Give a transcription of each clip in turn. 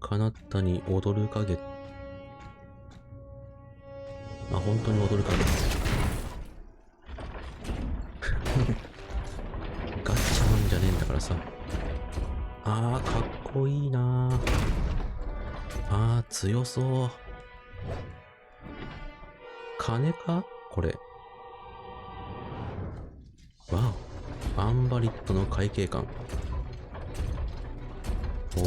彼方に踊る影。あ、本当に踊る影。ガッチャマンじゃねえんだからさ。あー、かっこいいなー。あー、強そう。金かこれ。わお。アンバリットの会計官。おお。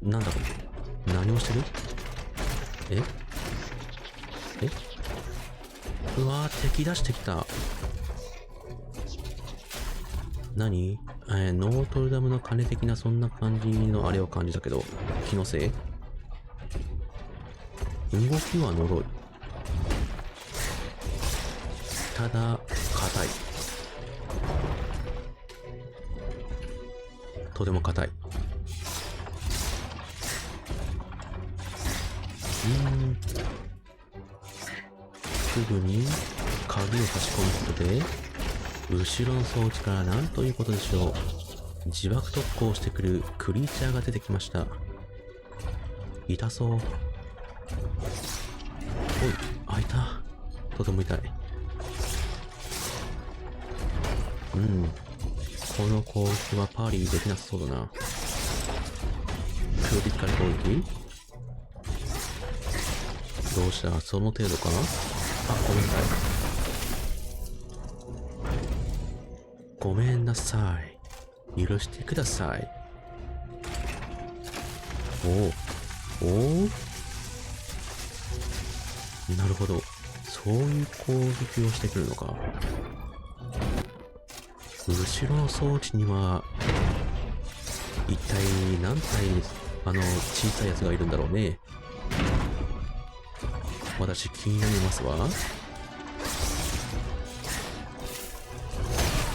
なんだこれ。何をしてる？うわー、敵出してきた。何？ノートルダムの鐘的なそんな感じのあれを感じたけど、気のせい？動きは呪い。ただ、硬い。とても硬い。すぐに鍵を差し込むことで、後ろの装置から何ということでしょう。自爆特攻してくるクリーチャーが出てきました。痛そう。おい、あ、いた。とても痛い。この攻撃はパーリーできなさそうだな。クリティカル攻撃？どうした？その程度かな？あ、ごめんなさい。許してください。おおなるほど。そういう攻撃をしてくるのか。後ろの装置には、一体何体、小さいやつがいるんだろうね。私気になりますわ。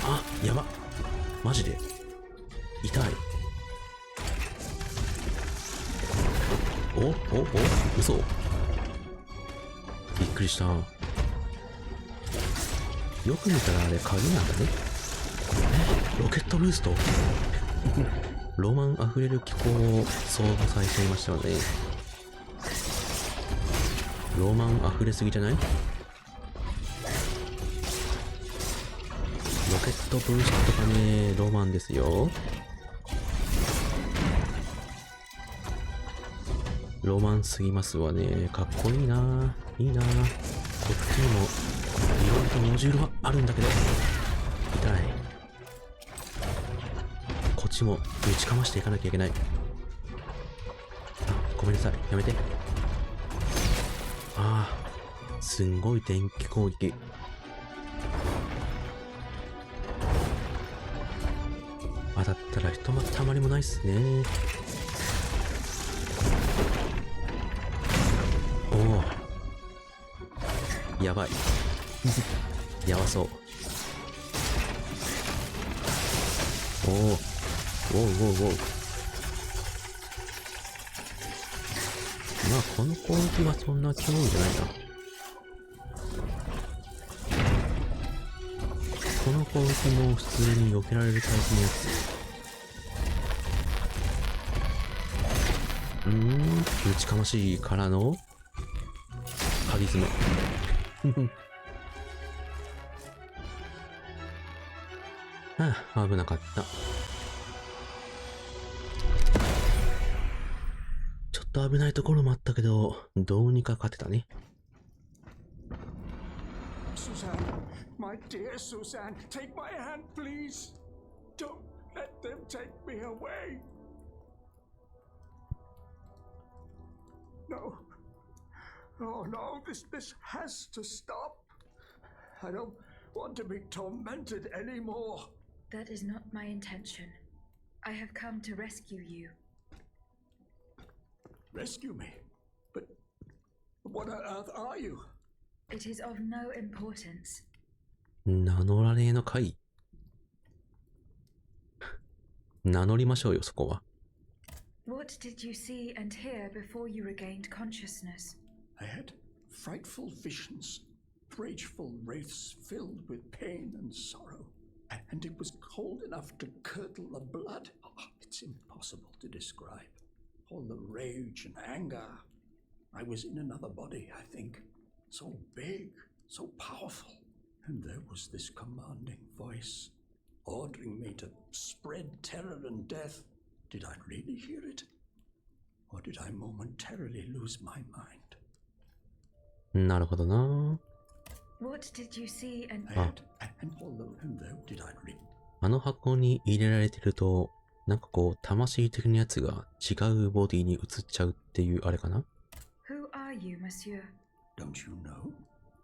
あ、やば。マジで。痛い。嘘。びっくりした。よく見たらあれ鍵なんだね。ロケットブーストロマン溢れる気候を相互されていましたよね。ロマン溢れすぎじゃない？ロケットブーストとかね、ロマンですよ。ロマンすぎますわね。かっこいいな。いいな。こっちにもいろいろとノジュールはあるんだけど、痛い。こっちも打ちかましていかなきゃいけない。あ、ごめんなさい。やめて。ああ、すんごい電気攻撃。当たったらひとたまりもないっすね。おお。やばい。やばそう。おお。まあ、この攻撃はそんな脅威じゃないな。この攻撃も普通に避けられるタイプのやつ。打ちかましいからの鍵爪。はあ、危なかった。ちょっと危ないところもあったけど、どうにか勝てたね。Suzanne, my dear Suzanne, take my hand, please. Don't let them take me away. No. Oh no, this has to stop. I don't want to be tormented anymore. That is not my intention. I have come to rescue you. Rescue me? But what on earth are you? It is of no importance. 名乗らねえのかい。名乗りましょうよ、そこは。What did you see and hear before you regained consciousness? I had frightful visions, rageful wraiths filled with pain and sorrow. And it was cold enough to curdle the blood. Oh, it's impossible to describe. all the rage and anger. I was in another body, I think. So big, so powerful. And there was this commanding voice, ordering me to spread terror and death. Did I really hear it? Or did I momentarily lose my mind? なるほどな。What did you see and... And all the... And there did I really... あの箱に入れられてると、なんかこう、魂的なやつが違うボディに移っちゃうっていうあれかな？ Who are you, monsieur? Don't you know?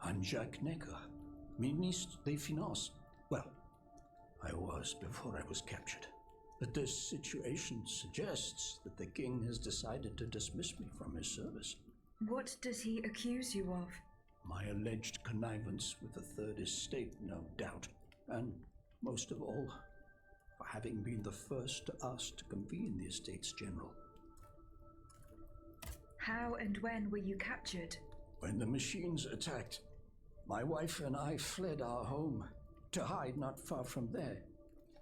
I'm Jacques Necker, Ministre des Finances. Well, I was before I was captured. But this situation suggests that the king has decided to dismiss me from his service. What does he accuse you of? My alleged connivance with the Third Estate, no doubt. And most of all, for having been the first to ask to convene the Estates General. How and when were you captured? When the machines attacked, my wife and I fled our home to hide not far from there,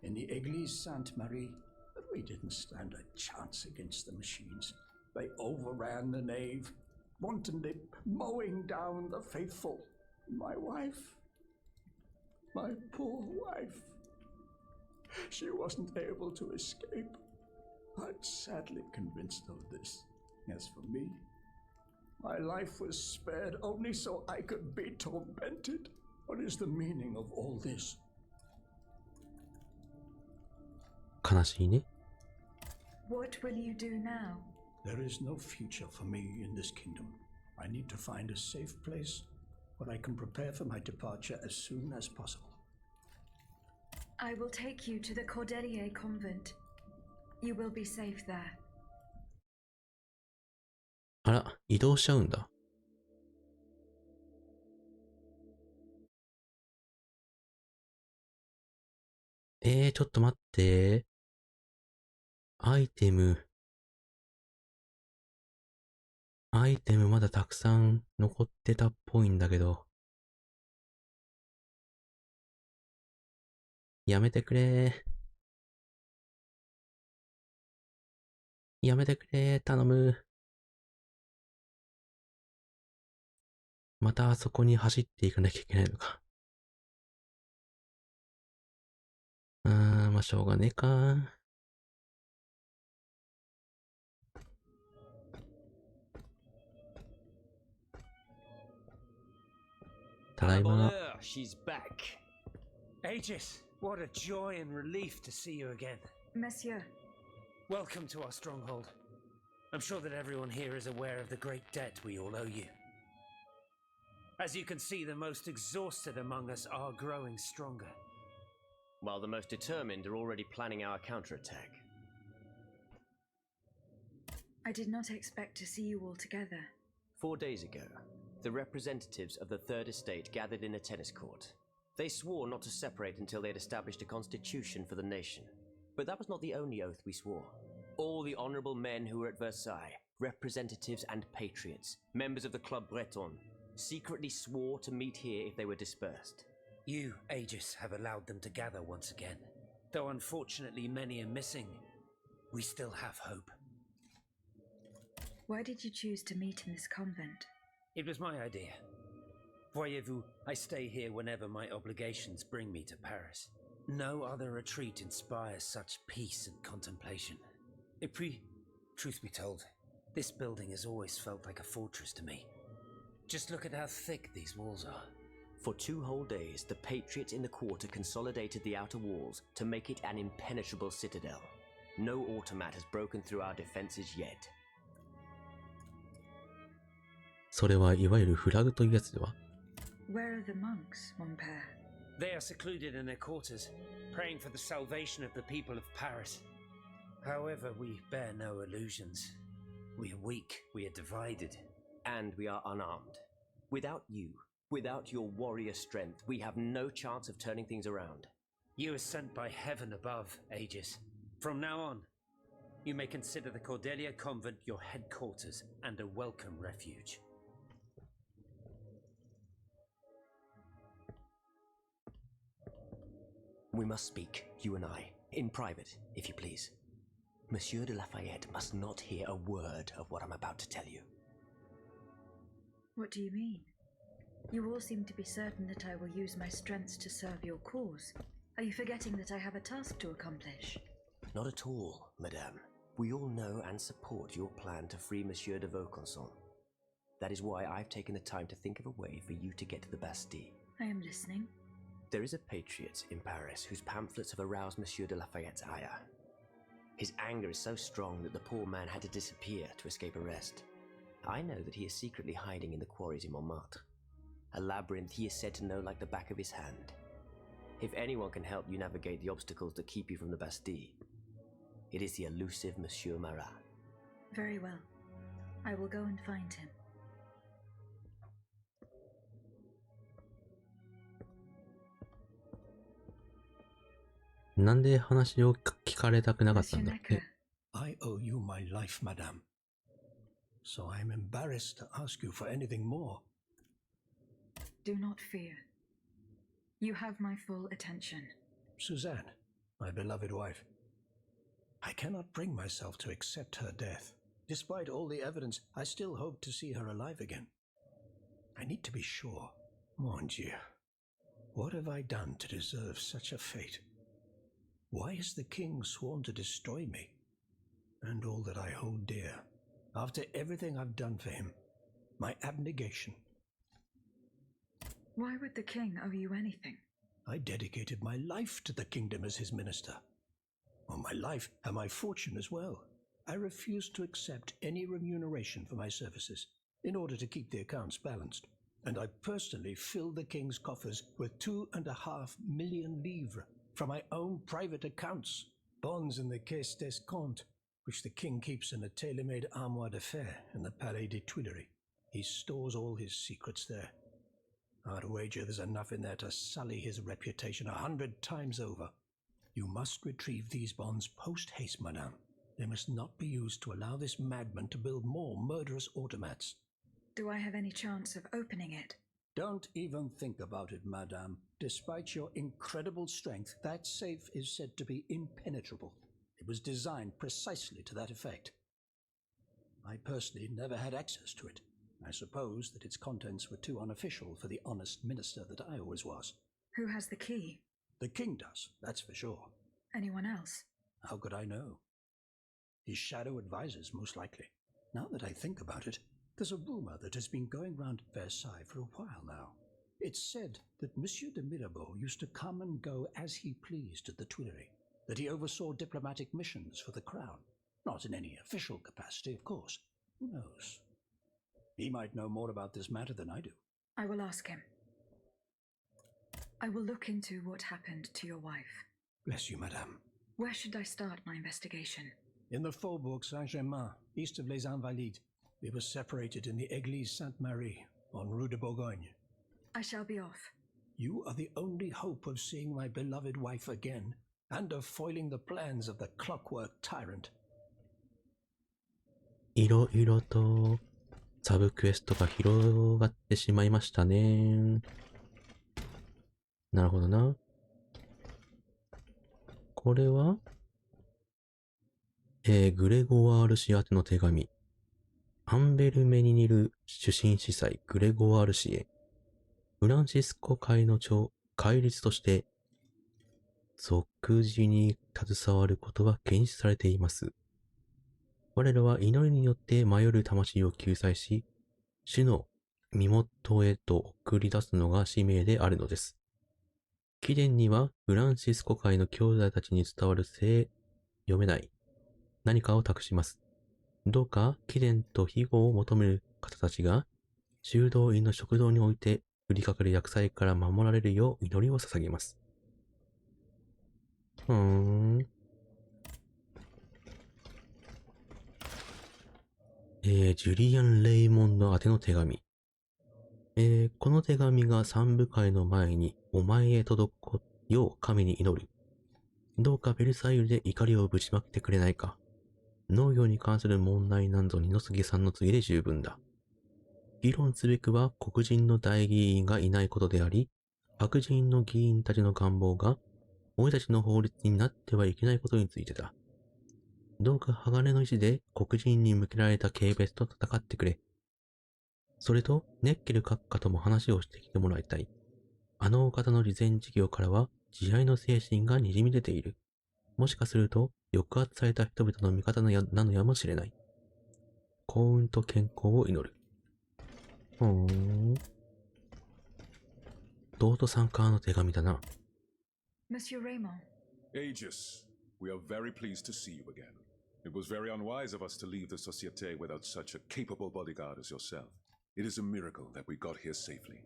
in the Église Sainte-Marie. But we didn't stand a chance against the machines. They overran the nave, wantonly mowing down the faithful. My wife, my poor wife, she wasn't able to escape. I'm sadly convinced of this. As for me, my life was spared only so I could be tormented. What is the meaning of all this? 悲しいね。What will you do now? There is no future for me in this kingdom. I need to find a safe place where I can prepare for my departure as soon as possible. I will take you to the Cordelier convent. You will be safe there. あら、移動しちゃうんだ。ちょっと待って。アイテムまだたくさん残ってたっぽいんだけど。やめてくれ。やめてくれ。頼む。またあそこに走っていかなきゃいけないのか。まあしょうがねえか。ただいま。She's back. Aegis, what a joy and relief to see you again. Monsieur, Welcome to our stronghold. I'm sure that everyone here is aware of the great debt we all owe you. As you can see, the most exhausted among us are growing stronger. While the most determined are already planning our counterattack. I did not expect to see you all together. 4 days ago, the representatives of the Third Estate gathered in a tennis court. They swore not to separate until they had established a constitution for the nation. But that was not the only oath we swore. All the honorable men who were at Versailles, representatives and patriots, members of the Club Breton, secretly swore to meet here if they were dispersed. You, Aegis, have allowed them to gather once again. Though unfortunately many are missing, we still have hope. Why did you choose to meet in this convent? It was my idea. Voyez-vous, I stay here whenever my obligations bring me to Paris. No other retreat inspires such peace and contemplation. Et puis, truth be told, this building has always felt like a fortress to me. Just look at how thick these walls are. For 2 whole days, the patriots in the quarter consolidated the outer walls to make it an impenetrable citadel. No automat has broken through our defenses yet. それはいわゆるフラグというやつでは？ Where are the monks, mon père? They are secluded in their quarters, praying for the salvation of the people of Paris. However, we bear no illusions. We are weak, we are divided. And we are unarmed. Without you, without your warrior strength, we have no chance of turning things around. You are sent by heaven above, Aegis. From now on, you may consider the Cordelia convent your headquarters and a welcome refuge. We must speak, you and I, in private, if you please. Monsieur de Lafayette must not hear a word of what I'm about to tell you. What do you mean? You all seem to be certain that I will use my strengths to serve your cause. Are you forgetting that I have a task to accomplish? Not at all, madame. We all know and support your plan to free Monsieur de Vaucanson. That is why I've taken the time to think of a way for you to get to the Bastille. I am listening. There is a patriot in Paris whose pamphlets have aroused Monsieur de Lafayette's ire. His anger is so strong that the poor man had to disappear to escape arrest. I know that he is secretly hiding in the quarries in Montmartre. A labyrinth he is said to know like the back of his hand. If anyone can help you navigate the obstacles that keep you from the Bastille, it is the elusive Monsieur Marat. Very well. I will go and find him. なんで話を聞かれたくなかったんだっ Monsieur け Necker, I owe you my life, madame. So I'm embarrassed to ask you for anything more. do not fear. You have my full attention. Suzanne, my beloved wife. I cannot bring myself to accept her death. Despite all the evidence, I still hope to see her alive again. I need to be sure. Mon Dieu. What have I done to deserve such a fate? Why has the king sworn to destroy me? And all that I hold dear, after everything I've done for him, my abnegation. Why would the king owe you anything? I dedicated my life to the kingdom as his minister. Well, my life and my fortune as well. I refuse to accept any remuneration for my services in order to keep the accounts balanced. And I personally filled the king's coffers with 2.5 million livres from my own private accounts, bonds in the Caisse d'Escompte, which the king keeps in a tailor-made armoire de fer in the Palais des Tuileries. He stores all his secrets there. I'd wager there's enough in there to sully his reputation 100 times over. You must retrieve these bonds post-haste, madame. They must not be used to allow this madman to build more murderous automats. Do I have any chance of opening it? Don't even think about it, madame. Despite your incredible strength, that safe is said to be impenetrable. It was designed precisely to that effect. I personally never had access to it. I suppose that its contents were too unofficial for the honest minister that I always was. Who has the key? The king does, that's for sure. Anyone else? How could I know? His shadow advisors, most likely. Now that I think about it, there's a rumor that has been going round Versailles for a while now. It's said that Monsieur de Mirabeau used to come and go as he pleased at the Tuileries, that he oversaw diplomatic missions for the crown. Not in any official capacity, of course. Who knows? He might know more about this matter than I do. I will ask him. I will look into what happened to your wife. Bless you, madame. Where should I start my investigation? In the Faubourg Saint-Germain, east of Les Invalides. We were separated in the Église Sainte-Marie on Rue de Bourgogne. I shall be off. You are the only hope of seeing my beloved wife again, and of foiling the plans of the clockwork tyrant. いろいろとサブクエストが広がってしまいましたね。なるほどな。これはグレゴワール氏宛ての手紙。アンベルメに似る主審司祭グレゴワール氏へ。フランシスコ会の戒律として、俗事に携わることは禁止されています。我らは祈りによって迷る魂を救済し、主の身元へと送り出すのが使命であるのです。貴殿にはフランシスコ会の兄弟たちに伝わる読めない何かを託します。どうか貴殿と庇護を求める方たちが修道院の食堂において降りかかる厄災から守られるよう祈りを捧げます。ジュリアン・レイモンド宛ての手紙。この手紙が三部会の前にお前へ届くよう神に祈る。どうかベルサイユで怒りをぶちまけてくれないか。農業に関する問題なんぞ二之杉さんの次で十分だ。議論すべくは黒人の大議員がいないことであり、白人の議員たちの願望が俺たちの法律になってはいけないことについてだ。どうか鋼の意志で黒人に向けられた軽蔑と戦ってくれ。それと、ネッケル閣下とも話をしてきてもらいたい。あのお方の慈善事業からは、慈愛の精神が滲み出ている。もしかすると、抑圧された人々の味方なのやもしれない。幸運と健康を祈る。弟さんからの手紙だな。Monsieur Raymond. Aegis, we are very pleased to see you again. It was very unwise of us to leave the Société without such a capable bodyguard as yourself. It is a miracle that we got here safely.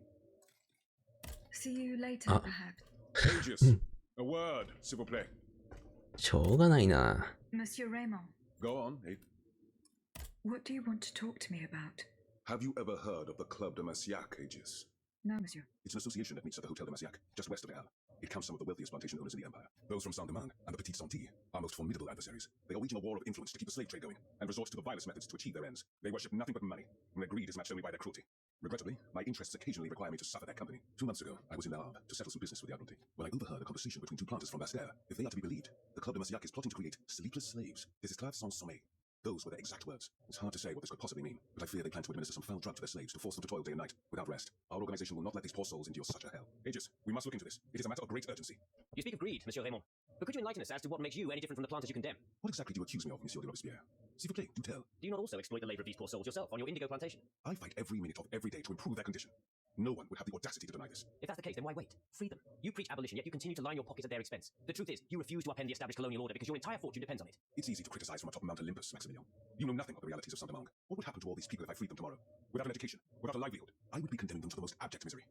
See you later, perhaps. Aegis, a word, s'il vous plaît. しょうがないな。Monsieur Raymond, Go on, what do you want to talk to me about? Have you ever heard of the Club de Massiac, Aegis? No, monsieur. It's an association that meets at the Hotel de Massiac, just west of the Halles. It counts some of the wealthiest plantation owners in the empire. Those from Saint-Domingue and the Petite Santilles are most formidable adversaries. They are waging a war of influence to keep the slave trade going, and resort to the vilest methods to achieve their ends. They worship nothing but money, and their greed is matched only by their cruelty. Regrettably, my interests occasionally require me to suffer their company. 2 months ago, I was in Havre to settle some business with the Admiralty, when I overheard a conversation between 2 planters from Bastère. If they are to be believed, the Club de Massiac is plotting to create sleepless slaves. Des esclaves sans sommeil. Those were their exact words. It's hard to say what this could possibly mean, but I fear they plan to administer some foul drug to their slaves to force them to toil day and night, without rest. Our organization will not let these poor souls endure such a hell. Aegis, we must look into this. It is a matter of great urgency. You speak of greed, Monsieur Raymond. But could you enlighten us as to what makes you any different from the planters you condemn? What exactly do you accuse me of, Monsieur de Robespierre? S'il vous plaît, do tell. Do you not also exploit the labor of these poor souls yourself on your indigo plantation? I fight every minute of every day to improve their condition. No one would have the audacity to deny this. If that's the case, then why wait? Free them. You preach abolition, yet you continue to line your pockets at their expense. The truth is, you refuse to upend the established colonial order because your entire fortune depends on it. It's easy to criticize from atop Mount Olympus, Maximilian. You know nothing of the realities of Saint-Domingue. What would happen to all these people if I freed them tomorrow? Without an education, without a livelihood, I would be condemning them to the most abject misery.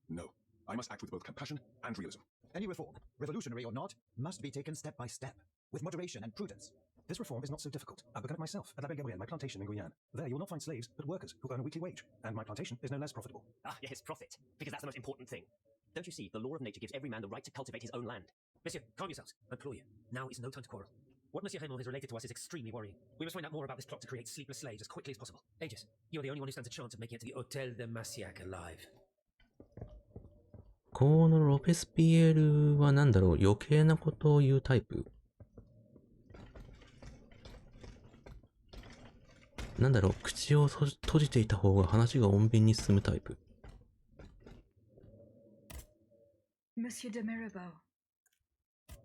No, I must act with both compassion and realism. Any reform, revolutionary or not, must be taken step by step, with moderation and prudence. This reform is not so difficult. I've begun it myself at La Belle Gabrielle, my plantation in Guyane. There you will not find slaves, but workers who earn a weekly wage, and my plantation is no less profitable. Ah, yes, profit. Because that's the most important thing. Don't you see, the law of nature gives every man the right to cultivate his own land. Monsieur, calm yourselves. I implore you. Now is no time to quarrel. What Monsieur Raymond has related to us is extremely worrying. We must find out more about this plot to create sleepless slaves as quickly as possible. Aegis, you're the only one who stands a chance of making it to the Hotel de Massiac alive. このロペスピエールは何だろう、余計なことを言うタイプ。なんだろう、口を閉じていた方が話が穏便に進むタイプ。Monsieur de Mirabeau.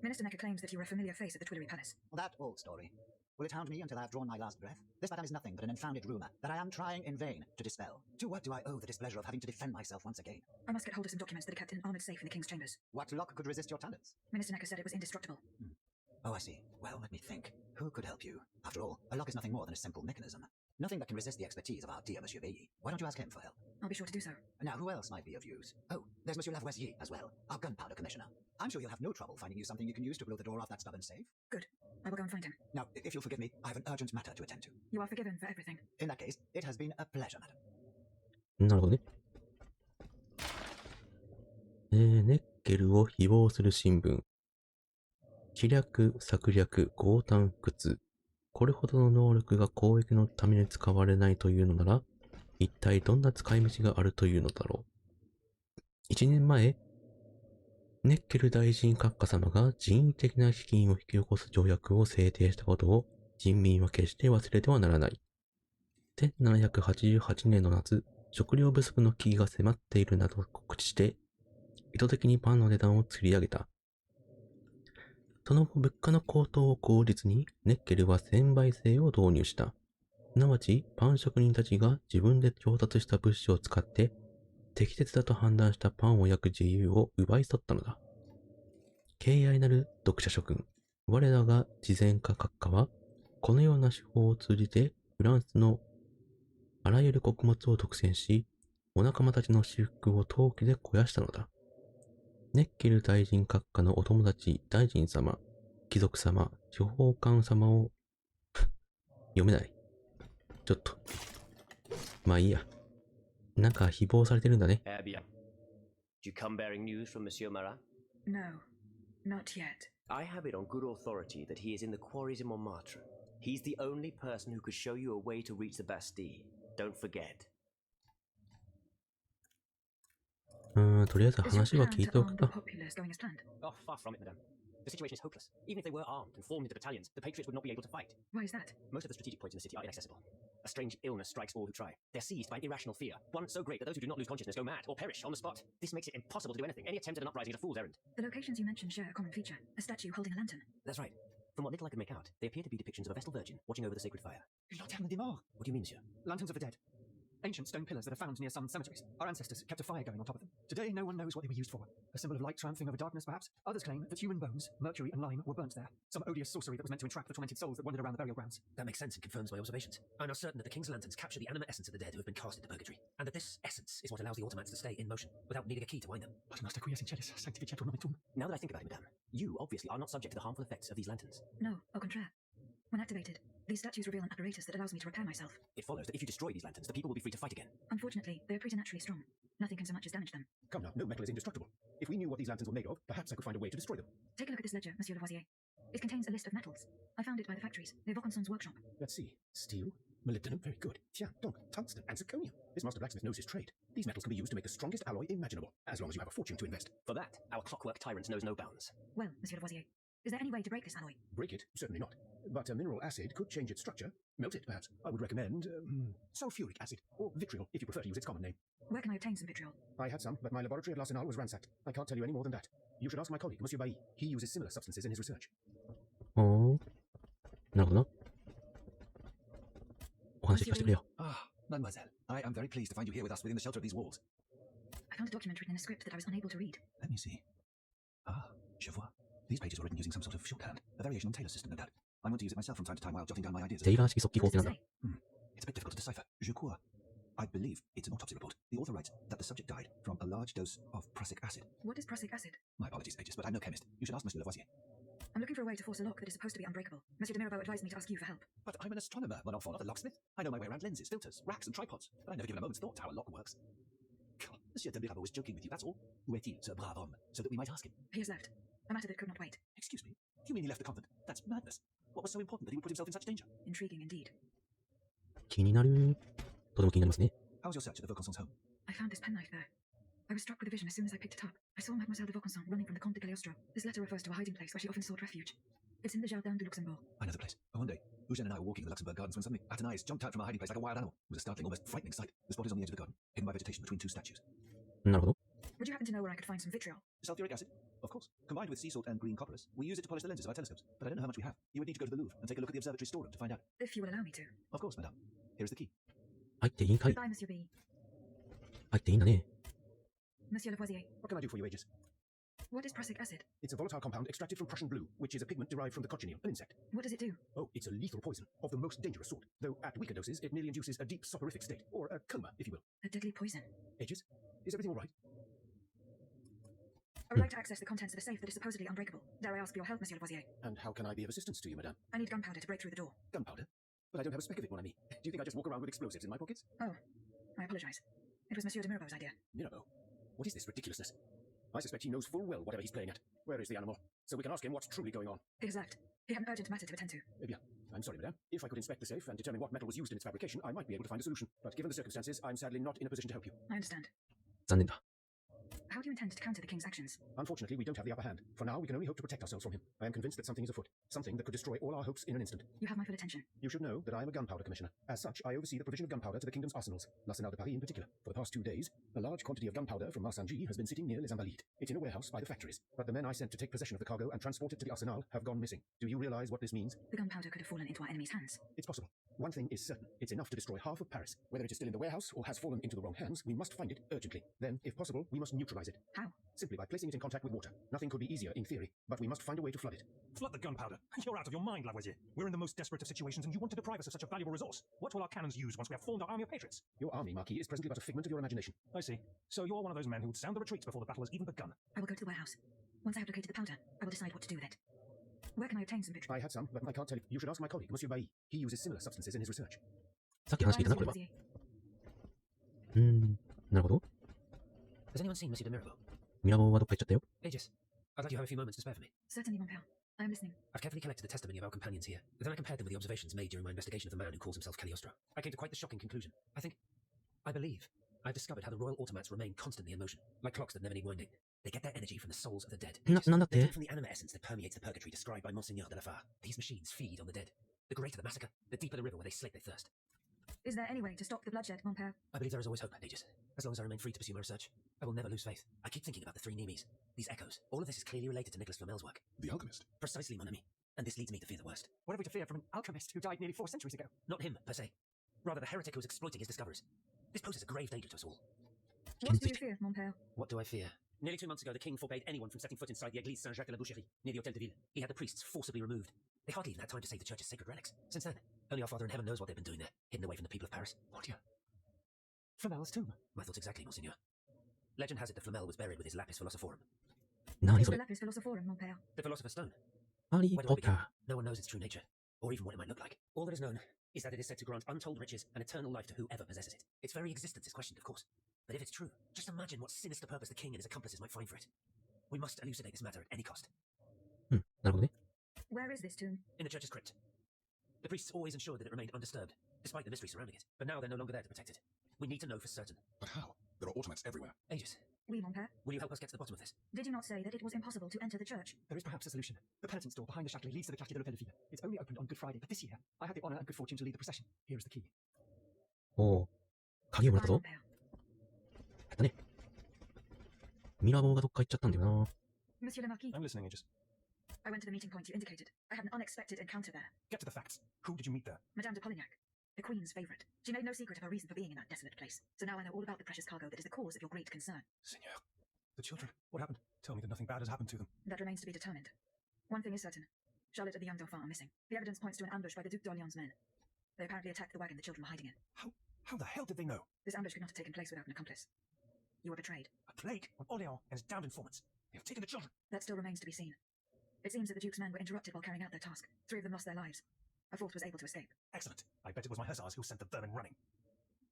Minister Necker claims that you were a familiar face at the Tuileries Palace. That old story. Will it hound me until I have drawn my last breath? This madam is nothing but an unfounded rumour that I am trying in vain to dispel. To what do I owe the displeasure of having to defend myself once again? I must get hold of some documents that are kept in an armoured safe in the King's chambers. What lock could resist your talents? Minister Necker said it was indestructible. Oh, I see. Well, let me think. Who could help you? After all, a lock is nothing more than a simple mechanism. Nothing that can resist the expertise of our dear Monsieur Bailly. Why don't you ask him for help? I'll be sure to do so. Now, who else might be of use? Oh, there's Monsieur Lavoisier as well, our gunpowder commissioner. I'm sure he'll have no trouble finding you something you can use to blow the door off that stubborn safe. Good. I will go and find him. Now, if you'll forgive me, I have an urgent matter to attend to. You are forgiven for everything. In that case, it has been a pleasure, madam. なるほどね。ネッケルを誹謗する新聞。気略、策略、強胆不屈。これほどの能力が攻撃のために使われないというのなら、一体どんな使い道があるというのだろう。1年前、ネッケル大臣閣下様が人為的な飢饉を引き起こす条約を制定したことを人民は決して忘れてはならない。1788年の夏、食料不足の危機が迫っているなどと告知して、意図的にパンの値段を釣り上げた。その後、物価の高騰を口実に、ネッケルは1000倍制を導入した。すなわち、パン職人たちが自分で調達した物資を使って、適切だと判断したパンを焼く自由を奪い取ったのだ。敬愛なる読者諸君、我らが慈善家閣下は、このような手法を通じて、フランスのあらゆる穀物を独占し、お仲間たちの私腹を陶器で肥やしたのだ。ネッケル大臣閣下のお友達、大臣様、貴族様、諸法官様を読めない。ちょっと。まあいいや。なんか誹謗されてるんだね。Eh bien. Do you come bearing news from Monsieur Marat? No, not yet. I have it on good authority that he is in the quarries in Montmartre. He's the only person who could show you a way to reach the Bastille. Don't forget. とりあえず Is your 話は plan 聞い to てお arm く the か。 populace going as planned? Oh, far from it, madame. The situation is hopeless. Even if they were armed and formed into battalions, the Patriots would not be able to fight. Why is that? Most of the strategic points in the city are inaccessible. A strange illness strikes all who try. They're seized by an irrational fear, one so great that those who do not lose consciousness go mad or perish on the spot. This makes it impossible to do anything. Any attempt at an uprising is a fool's errand. The locations you mentioned share a common feature, a statue holding a lantern. That's right. From what little I can make out, they appear to be depictions of a Vestal Virgin watching over the sacred fire. Lanterne des morts. What do you mean, monsieur? Lanterns of the dead. Ancient stone pillars that are found near some cemeteries. Our ancestors kept a fire going on top of them. Today, no one knows what they were used for. A symbol of light triumphing over darkness, perhaps? Others claim that human bones, mercury and lime, were burnt there. Some odious sorcery that was meant to entrap the tormented souls that wandered around the burial grounds. That makes sense and confirms my observations. I'm now certain that the King's Lanterns capture the animate essence of the dead who have been cast into purgatory, and that this essence is what allows the automats to stay in motion, without needing a key to wind them. But master quies in celis, sanctificetur nomentum. Now that I think about it, madame, you obviously are not subject to the harmful effects of these lanterns. No, au contraire. When activated, these statues reveal an apparatus that allows me to repair myself. It follows that if you destroy these lanterns, the people will be free to fight again. Unfortunately, they are preternaturally strong. Nothing can so much as damage them. Come now, no metal is indestructible. If we knew what these lanterns were made of, perhaps I could find a way to destroy them. Take a look at this ledger, Monsieur Lavoisier. It contains a list of metals. I found it by the factories, near Vaucanson's workshop. Let's see. Steel, molybdenum, very good. Tiens, donc, tungsten and zirconium. This master blacksmith knows his trade. These metals can be used to make the strongest alloy imaginable, as long as you have a fortune to invest. For that, our clockwork tyrant knows no bounds. Well, Monsieur Lavoisier, is there any way to break this alloy? Break it? Certainly not. But a mineral acid could change its structure. Melt it, perhaps. I would recommend sulfuric acid, or vitriol, if you prefer to use its common name. Where can I obtain some vitriol? I had some, but my laboratory at L'Arsenal was ransacked. I can't tell you any more than that. You should ask my colleague, Monsieur Bailly. He uses similar substances in his research. なるほどな。お話聞かせてくれよ。 Ah, mademoiselle, I am very pleased to find you here with us within the shelter of these walls. I found a document written in a script that I was unable to read. Let me see. Ah, je vois. These pages were written using some sort of shorthand, a variation on Taylor's system, no doubt. I want to use it myself from time to time while jotting down my ideas. テイラー式速記法 What って does なん it だ say? It's a bit difficult to decipher. Je crois. I believe it's an autopsy report. The author writes that the subject died from a large dose of prussic acid. What is prussic acid? My apologies, Aegis, but I'm no chemist. You should ask Monsieur Lavoisier. I'm looking for a way to force a lock that is supposed to be unbreakable. Monsieur de Mirabeau advised me to ask you for help. But I'm an astronomer, mon enfant, not a locksmith. I know my way around lenses, filters, racks, and tripods, but I've never given a moment's thought to how a lock works. God, Monsieur de Mirabeau was joking with you, that's all. Où est-il, ce brave homme, so that we might ask him? He has left. A matter that could not wait. Excuse me? You mean he left the convent? That's madness. What was so important that he would put himself in such danger? Intriguing indeed. 気になる。とても気になりますね。 How was your search at the Vaucanson's home? I found this penknife there. I was struck with a vision as soon as I picked it up. I saw Mademoiselle de Vaucanson running from the Comte de Cagliostro. This letter refers to a hiding place where she often sought refuge. It's in the Jardin du Luxembourg. I know the place. One day, Eugène and I were walking in the Luxembourg gardens when suddenly Athénaïs jumped out from our hiding place like a wild animal. It was a startling, almost frightening sight. The spot is on the edge of the garden, hidden by vegetation between two statues. なるほど。 Would you happen to know where I could find some vitriol? Sulfuric acid? Of course. Combined with sea salt and green copperas, we use it to polish the lenses of our telescopes. But I don't know how much we have. You would need to go to the Louvre and take a look at the observatory storeroom to find out. If you will allow me to. Of course, madame. Here is the key. 入っていいんかい Goodbye, Monsieur B. 入っていいんだね。 Monsieur Lavoisier. What can I do for you, Aegis? What is prussic acid? It's a volatile compound extracted from Prussian blue, which is a pigment derived from the cochineal, an insect. What does it do? Oh, it's a lethal poison, of the most dangerous sort. Though at weaker doses, it merely induces a deep soporific state, or a coma, if you will. A deadly poison. Aegis, is everything all right? I would like to access the contents of a safe that is supposedly unbreakable. Dare I ask for your help, Monsieur Lavoisier? And how can I be of assistance to you, madame? I need gunpowder to break through the door. Gunpowder? But I don't have a speck of it, mon ami. Do you think I just walk around with explosives in my pockets? Oh, I apologize. It was Monsieur de Mirabeau's idea. Mirabeau? What is this ridiculousness? I suspect he knows full well whatever he's playing at. Where is the animal? So we can ask him what's truly going on. He has left. He had an urgent matter to attend to. Bien. I'm sorry, madame. If I could inspect the safe and determine what metal was used in its fabrication, I might be able to find a solution. But given the circumstances, I'm sadly not in a position to help you. I understand. 残念だ。 How do you intend to counter the king's actions? Unfortunately, we don't have the upper hand. For now, we can only hope to protect ourselves from him. I am convinced that something is afoot. Something that could destroy all our hopes in an instant. You have my full attention. You should know that I am a gunpowder commissioner. As such, I oversee the provision of gunpowder to the kingdom's arsenals, L'Arsenal de Paris in particular. For the past 2 days, a large quantity of gunpowder from Marsangy has been sitting near Les Invalides. It's in a warehouse by the factories. But the men I sent to take possession of the cargo and transport it to the arsenal have gone missing. Do you realize what this means? The gunpowder could have fallen into our enemy's hands. It's possible. One thing is certain. It's enough to destroy half of Paris. Whether it is still in the warehouse or has fallen into the wrong hands, we must find it urgently. Then, if possible, we must neutralize it. How? Simply by placing it in contact with water. Nothing could be easier in theory, but we must find a way to flood it. Flood the gunpowder. You're out of your mind, Lavoisier. We're in the most desperate of situations, and you want to deprive us of such a valuable resource. What will our cannons use once we have formed our army of patriots? Your army, Marquis, is presently but a figment of your imagination. I see. So you're one of those men who would sound the retreat before the battle has even begun. I will go to the warehouse. Once I have located the powder, I will decide what to do with it. Where can I obtain some vitriol? I had some, but I can't tell you. You should ask my colleague, Monsieur Bailly. He uses similar substances in his research. さっき話聞いたな、これは。 Lavoisier. なるほど。 Has anyone seen Monsieur de Mirabeau? ミラボーはどっか行っちゃったよ。 Aegis, I'd like you to have a few moments to spare for me. Certainly, mon père. I am listening. I've carefully collected the testimony of our companions here. Then I compared them with the observations made during my investigation of the man who calls himself Cagliostro. I came to quite the shocking conclusion. I believe, I've discovered how the royal automats remain constantly in motion, like clocks that never need winding. They get their energy from the souls of the dead. なんだっ They て come from the anima essence that permeates the purgatory described by Monseigneur de la Fare. These machines feed on the dead. The greater the massacre, the deeper the river where they slake their thirst. Is there any way to stop the bloodshed, mon père? I believe there is always hope, Aegis. As long as I remain free to pursue my research, I will never lose faith. I keep thinking about the three Nemes. These echoes. All of this is clearly related to Nicholas Flamel's work. The alchemist. Precisely, mon ami. And this leads me to fear the worst. What have we to fear from an alchemist who died nearly 4 centuries ago? Not him, per se. Rather, the heretic who is exploiting his discoveries. This poses a grave danger to us all. What do you fear, mon père? What do I fear? Nearly 2 months ago, the king forbade anyone from setting foot inside the Église Saint-Jacques-de-la-Boucherie, near the Hôtel de Ville. He had the priests forcibly removed. They hardly even had time to save the church's sacred relics. Since then, only our Father in heaven knows what they've been doing there, hidden away from the people of Paris. Mon Dieu. Flamel's tomb. My thoughts exactly, Monseigneur. Legend has it that Flamel was buried with his lapis philosophorum. 何 Is そ the れ lapis philosophorum, mon père? The philosopher's stone. ハリー Where do ポ I ッタ begin? ー。 No one knows its true nature, or even what it might look like. All that is known is that it is said to grant untold riches and eternal life to whoever possesses it. Its very existence is questioned, of course. But if it's true, just imagine what sinister purpose the king and his accomplices might find for it. We must elucidate this matter at any cost. うん、なるほどね。 Where is this tomb? In the church's crypt. The priests always ensured that it remained undisturbed, despite the mystery surrounding it. But now they're no longer there to protect it. We need to know for certain. But how? There are automats everywhere. Aegis, Oui, mon père. will you help us get to the bottom of this? Did you not say that it was impossible to enter the church? There is perhaps a solution. The penitence door behind the Châtelet leads to the Quartier de l'Hôtel de Ville. It's only opened on Good Friday, but this year, I had the honor and good fortune to lead the procession. Here is the key. おお。鍵をもらった Goodbye, ぞ mon。père. やったね。ミラボーがどっか行っちゃったんだよな。 Monsieur le Marquis, I'm listening, Aegis. I went to the meeting point you indicated. I had an unexpected encounter there. Get to the facts. Who did you meet there? Madame de Polignac, the Queen's favourite. She made no secret of her reason for being in that desolate place. So now I know all about the precious cargo that is the cause of your great concern. Seigneur. The children. What happened? Tell me that nothing bad has happened to them. That remains to be determined. One thing is certain. Charlotte and the young Dauphin are missing. The evidence points to an ambush by the Duc d'Orléans' men. They apparently attacked the wagon the children were hiding in. How the hell did they know? This ambush could not have taken place without an accomplice. You were betrayed. A plague on Orléans and his damned informants. They have taken the children. That still remains to be seen. It seems that the Duke's men were interrupted while carrying out their task. 3 of them lost their lives. A 4th was able to escape. Excellent. I bet it was my hussars who sent the vermin running.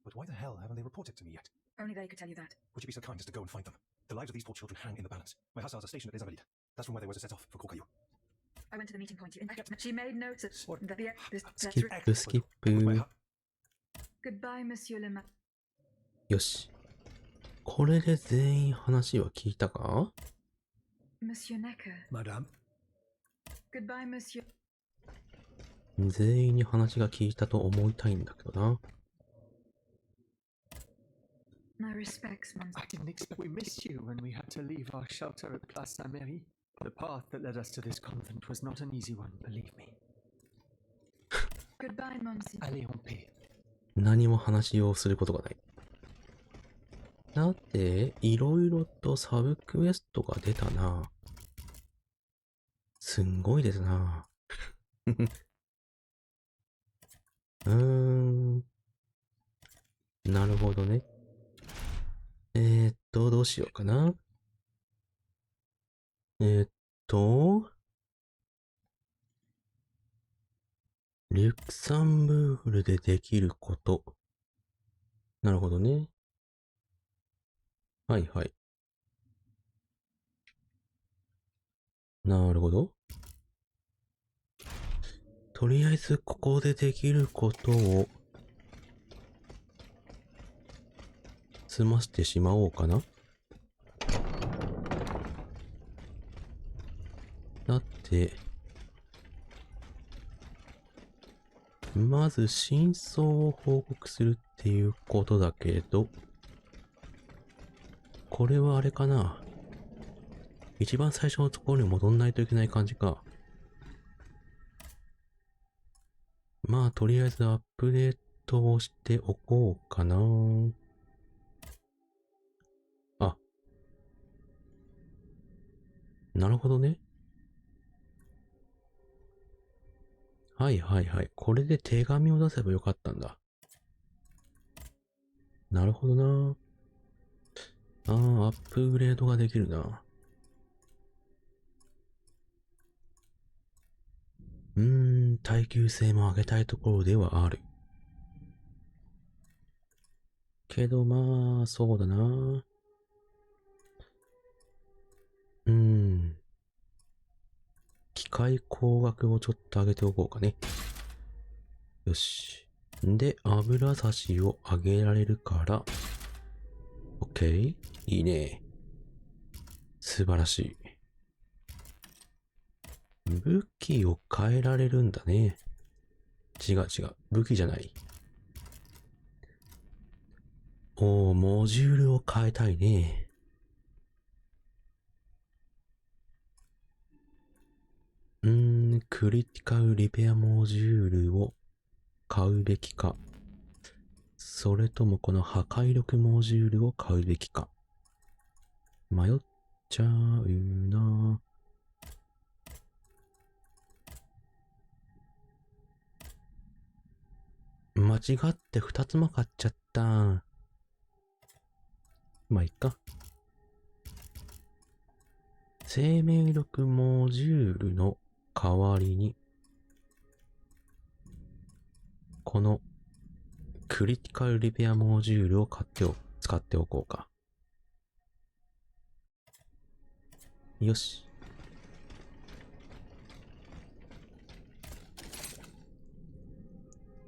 But why the hell haven't they reported to me yet? Only they could tell you that. Would you be so kind as to go and find them? The lives of these poor children hang in the balance. My hussars are stationed at Les Invalides. That's from where they were to set off for Corcaillou. I went to the meeting point you indicated. She made notes of that. Yeah, that's スキ right. ップ、スキッ With my プ。 Goodbye, Monsieur le Marquis. よし。これで全員話は聞いたか？ Monsieur Necker. Madame, Goodbye, Monsieur. 全員に話が聞いたと思いたいんだけどな。 My respects, Monsieur. I didn't expect we missed you when we had to leave our shelter at Place Saint-Méry. The path that led us to this convent was not an easy one, believe me. Goodbye, Monsieur. Allez en paix. 何も話をすることがない。だって、いろいろとサブクエストが出たな。すんごいですな。なるほどね。どうしようかな。ルクサンブールでできること。なるほどね。はいはい。なるほど。とりあえずここでできることを済ませてしまおうかな。だって、まず真相を報告するっていうことだけど、これはあれかな。一番最初のところに戻んないといけない感じか。まあ、とりあえずアップデートをしておこうかな。あ。なるほどね。はいはいはい。これで手紙を出せばよかったんだ。なるほどな。アップグレードができるな。耐久性も上げたいところではある。けどまあ、そうだな。機械工学をちょっと上げておこうかね。よし。で、油差しを上げられるから、OK。いいね。素晴らしい。武器を変えられるんだね。違う。武器じゃない。モジュールを変えたいね。クリティカルリペアモジュールを買うべきか。それともこの破壊力モジュールを買うべきか。迷っちゃうな。間違って2つも買っちゃった。まあ、いっか。生命力モジュールの代わりに、このクリティカルリペアモジュールを使っておこうか。よし。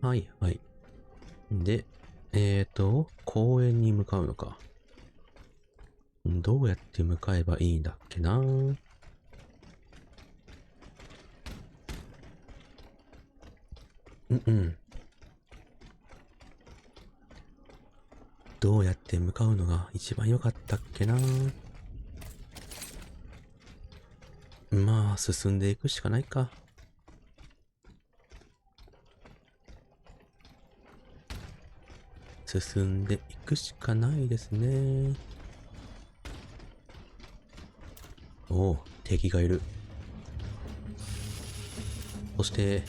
はい。で、公園に向かうのか。どうやって向かえばいいんだっけな。どうやって向かうのが一番良かったっけな。まあ、進んでいくしかないか。進んでいくしかないですね。おお、敵がいる。そして、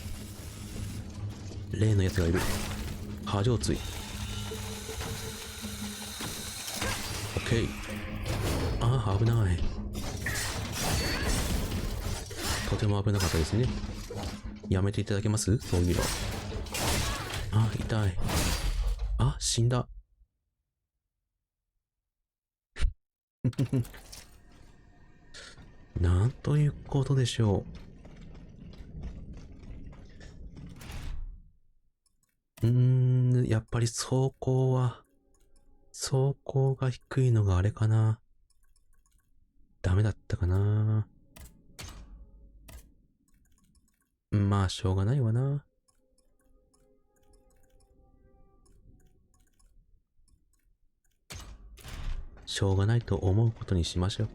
例のやつがいる。波状椎。オッケー。ああ、危ない。とても危なかったですね。やめていただけます？そういうの。あ、痛い。あ、死んだ。なんということでしょう。やっぱり走行が低いのがあれかな。ダメだったかな。まあ、しょうがないわな。しょうがないと思うことにしましょう。